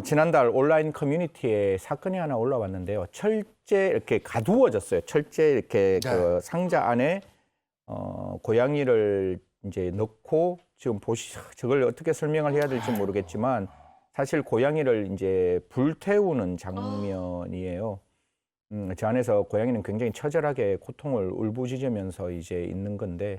지난달 온라인 커뮤니티에 사건이 하나 올라왔는데요. 철제 이렇게 가두어졌어요. 철제 이렇게 네. 그 상자 안에 고양이를 이제 넣고 지금 저걸 어떻게 설명을 해야 될지 모르겠지만 사실 고양이를 이제 불태우는 장면이에요. 저 안에서 고양이는 굉장히 처절하게 고통을 울부짖으면서 이제 있는 건데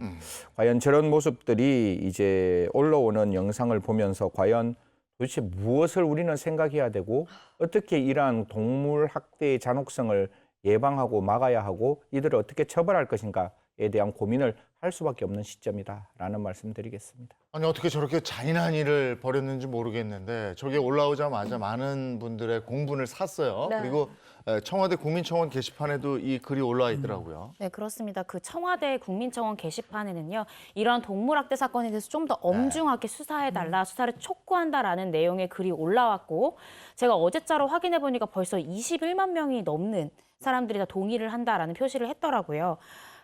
과연 저런 모습들이 이제 올라오는 영상을 보면서 과연 도대체 무엇을 우리는 생각해야 되고 어떻게 이러한 동물 학대의 잔혹성을 예방하고 막아야 하고 이들을 어떻게 처벌할 것인가에 대한 고민을 할 수밖에 없는 시점이다라는 말씀드리겠습니다. 아니 어떻게 저렇게 잔인한 일을 벌였는지 모르겠는데 저게 올라오자마자 많은 분들의 공분을 샀어요. 네. 그리고 청와대 국민청원 게시판에도 이 글이 올라와 있더라고요. 네, 그렇습니다. 그 청와대 국민청원 게시판에는요, 이런 동물학대 사건에 대해서 좀 더 엄중하게 수사해달라, 수사를 촉구한다라는 내용의 글이 올라왔고, 제가 어제자로 확인해보니까 벌써 21만 명이 넘는 사람들이 다 동의를 한다라는 표시를 했더라고요.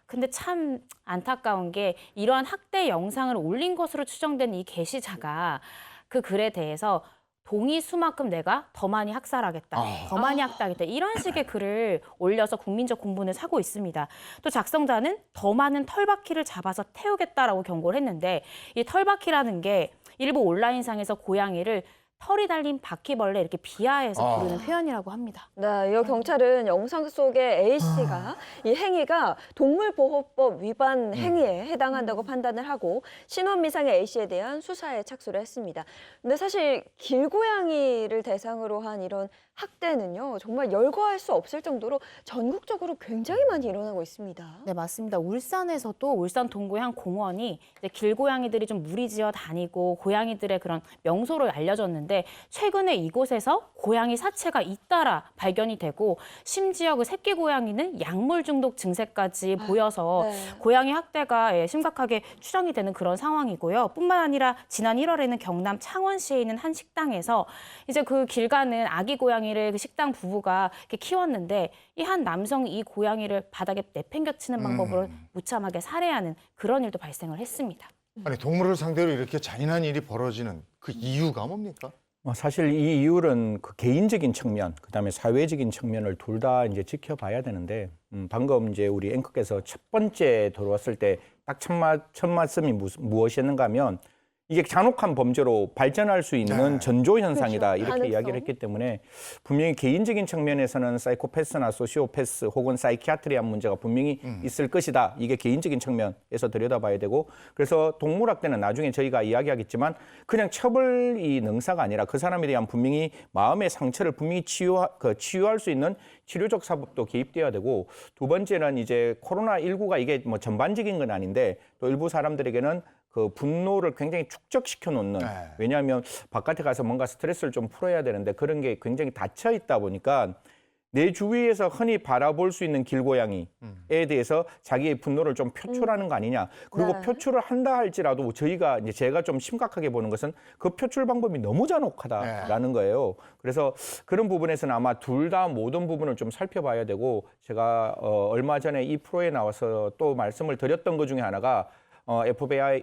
근데 참 안타까운 게 이러한 학대 영상을 올린 것으로 추정된 이 게시자가 그 글에 대해서 동의 수만큼 내가 더 많이 학살하겠다, 더 많이 학대하겠다 이런 식의 글을 올려서 국민적 공분을 사고 있습니다. 또 작성자는 더 많은 털바퀴를 잡아서 태우겠다라고 경고를 했는데 이 털바퀴라는 게 일부 온라인상에서 고양이를 털이 달린 바퀴벌레 이렇게 비하해서 부르는 표현이라고 합니다. 네, 이 경찰은 영상 속의 A씨가 이 행위가 동물보호법 위반 행위에 해당한다고 판단을 하고 신원미상의 A씨에 대한 수사에 착수를 했습니다. 근데 사실 길고양이를 대상으로 한 이런 학대는요, 정말 열거할 수 없을 정도로 전국적으로 굉장히 많이 일어나고 있습니다. 네, 맞습니다. 울산에서도 울산 동구의 한 공원이 이제 길고양이들이 좀 무리지어 다니고 고양이들의 그런 명소로 알려졌는데 최근에 이곳에서 고양이 사체가 잇따라 발견이 되고 심지어 그 새끼 고양이는 약물 중독 증세까지 보여서 네. 고양이 학대가 심각하게 추정이 되는 그런 상황이고요. 뿐만 아니라 지난 1월에는 경남 창원시에 있는 한 식당에서 이제 그 길 가는 아기 고양이를 그 식당 부부가 이렇게 키웠는데 이 한 남성이 이 고양이를 바닥에 내팽겨치는 방법으로 무참하게 살해하는 그런 일도 발생을 했습니다. 아니 동물을 상대로 이렇게 잔인한 일이 벌어지는 그 이유가 뭡니까? 사실 이 이율은 그 개인적인 측면, 그다음에 사회적인 측면을 둘 다 이제 지켜봐야 되는데 방금 이제 우리 앵커께서 첫 번째 들어왔을 때 딱 첫 말씀이 무엇이었는가 하면 이게 잔혹한 범죄로 발전할 수 있는 네. 전조 현상이다 그렇죠. 이렇게 가능성. 이야기를 했기 때문에 분명히 개인적인 측면에서는 사이코패스나 소시오패스 혹은 사이키아트리한 문제가 분명히 있을 것이다. 이게 개인적인 측면에서 들여다봐야 되고 그래서 동물학대는 나중에 저희가 이야기하겠지만 그냥 처벌이 능사가 아니라 그 사람에 대한 분명히 마음의 상처를 분명히 치유할 수 있는 치료적 사법도 개입돼야 되고 두 번째는 이제 코로나19가 이게 뭐 전반적인 건 아닌데 또 일부 사람들에게는 그 분노를 굉장히 축적시켜 놓는 왜냐하면 바깥에 가서 뭔가 스트레스를 좀 풀어야 되는데 그런 게 굉장히 닫혀 있다 보니까 내 주위에서 흔히 바라볼 수 있는 길고양이에 대해서 자기의 분노를 좀 표출하는 거 아니냐. 그리고 네. 표출을 한다 할지라도 제가 좀 심각하게 보는 것은 그 표출 방법이 너무 잔혹하다라는 거예요. 그래서 그런 부분에서는 아마 둘 다 모든 부분을 좀 살펴봐야 되고 제가 얼마 전에 이 프로에 나와서 또 말씀을 드렸던 것 중에 하나가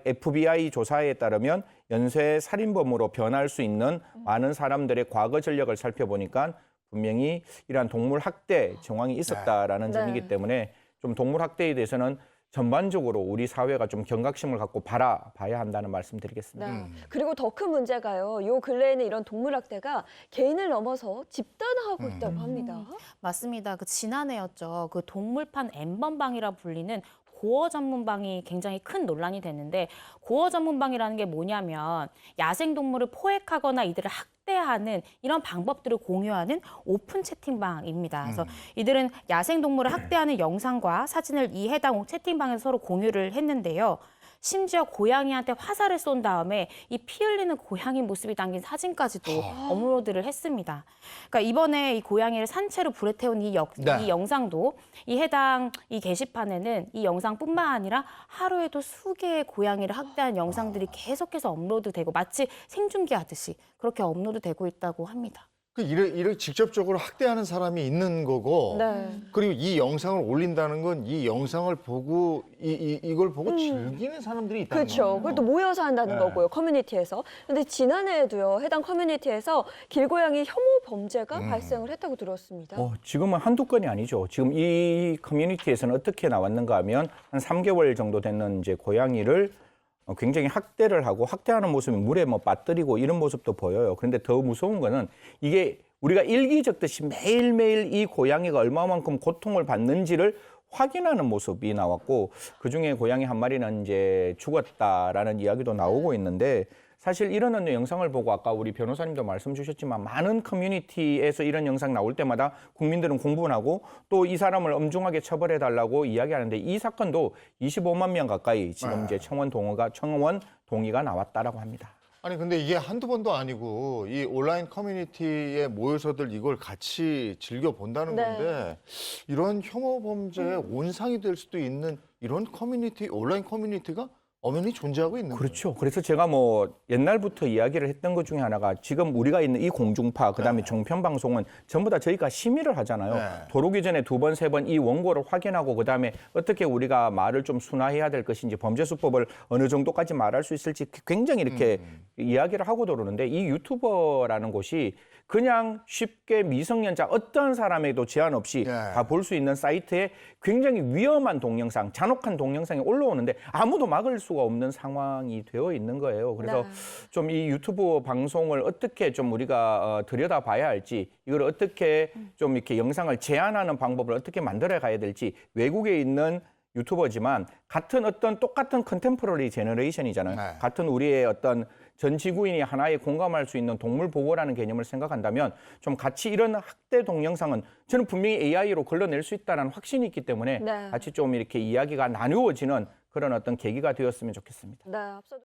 FBI 조사에 따르면 연쇄 살인범으로 변할 수 있는 많은 사람들의 과거 전력을 살펴보니까 분명히 이러한 동물 학대 정황이 있었다라는 네. 점이기 때문에 좀 동물 학대에 대해서는 전반적으로 우리 사회가 좀 경각심을 갖고 바라봐야 한다는 말씀드리겠습니다. 네. 그리고 더 큰 문제가요. 요 근래에는 이런 동물학대가 개인을 넘어서 집단화하고 있다고 합니다. 맞습니다. 그 지난해였죠. 그 동물판 N번방이라 불리는 고어 전문방이 굉장히 큰 논란이 됐는데 고어 전문방이라는 게 뭐냐면 야생동물을 포획하거나 이들을 학대하는 이런 방법들을 공유하는 오픈 채팅방입니다. 그래서 이들은 야생동물을 학대하는 영상과 사진을 이 해당 채팅방에서 서로 공유를 했는데요. 심지어 고양이한테 화살을 쏜 다음에 이 피 흘리는 고양이 모습이 담긴 사진까지도 업로드를 했습니다. 그러니까 이번에 이 고양이를 산채로 불에 태운 이 영상도 이 해당 이 게시판에는 이 영상뿐만 아니라 하루에도 수개의 고양이를 학대한 영상들이 계속해서 업로드되고 마치 생중계하듯이 그렇게 업로드되고 있다고 합니다. 이렇게 직접적으로 학대하는 사람이 있는 거고 네. 그리고 이 영상을 올린다는 건 이 영상을 보고 이걸 보고 즐기는 사람들이 있다는 그렇죠. 거예요. 그걸 또 모여서 한다는 네. 거고요. 커뮤니티에서. 근데 지난해에도요. 해당 커뮤니티에서 길고양이 혐오 범죄가 발생을 했다고 들었습니다. 지금은 한두 건이 아니죠. 지금 이 커뮤니티에서는 어떻게 나왔는가 하면 한 3개월 정도 되는 이제 고양이를 굉장히 학대를 하고 학대하는 모습이 물에 뭐 빠뜨리고 이런 모습도 보여요. 그런데 더 무서운 거는 이게 우리가 일기 적듯이 매일매일 이 고양이가 얼마만큼 고통을 받는지를 확인하는 모습이 나왔고 그중에 고양이 한 마리는 이제 죽었다라는 이야기도 나오고 있는데 사실 이런 영상을 보고 아까 우리 변호사님도 말씀 주셨지만 많은 커뮤니티에서 이런 영상 나올 때마다 국민들은 공분하고 또 이 사람을 엄중하게 처벌해달라고 이야기하는데 이 사건도 25만 명 가까이 지금 이제 청원 동의가 나왔다라고 합니다. 아니 근데 이게 한두 번도 아니고 이 온라인 커뮤니티에 모여서들 이걸 같이 즐겨 본다는 네. 건데 이런 혐오 범죄의 온상이 될 수도 있는 이런 커뮤니티 온라인 커뮤니티가 엄연히 존재하고 있는 거예요. 그렇죠. 그래서 제가 뭐 옛날부터 이야기를 했던 것 중에 하나가 지금 우리가 있는 이 공중파 그다음에 종편 방송은 전부 다 저희가 심의를 하잖아요. 네. 도로기 전에 2번, 3번 이 원고를 확인하고 그다음에 어떻게 우리가 말을 좀 순화해야 될 것인지 범죄 수법을 어느 정도까지 말할 수 있을지 굉장히 이렇게 이야기를 하고 들어오는데 이 유튜버라는 곳이 그냥 쉽게 미성년자 어떤 사람에도 제한 없이 네. 다 볼 수 있는 사이트에 굉장히 위험한 동영상, 잔혹한 동영상이 올라오는데 아무도 막을 수가 없는 상황이 되어 있는 거예요. 그래서 네. 좀 이 유튜브 방송을 어떻게 좀 우리가 들여다봐야 할지, 이걸 어떻게 좀 이렇게 영상을 제한하는 방법을 어떻게 만들어 가야 될지, 외국에 있는 유튜버지만 같은 어떤 똑같은 컨템포러리 제너레이션이잖아요. 네. 같은 우리의 어떤 전 지구인이 하나에 공감할 수 있는 동물 보호라는 개념을 생각한다면 좀 같이 이런 학대 동영상은 저는 분명히 AI로 걸러낼 수 있다는 확신이 있기 때문에 네. 같이 좀 이렇게 이야기가 나누어지는 그런 어떤 계기가 되었으면 좋겠습니다. 네, 앞서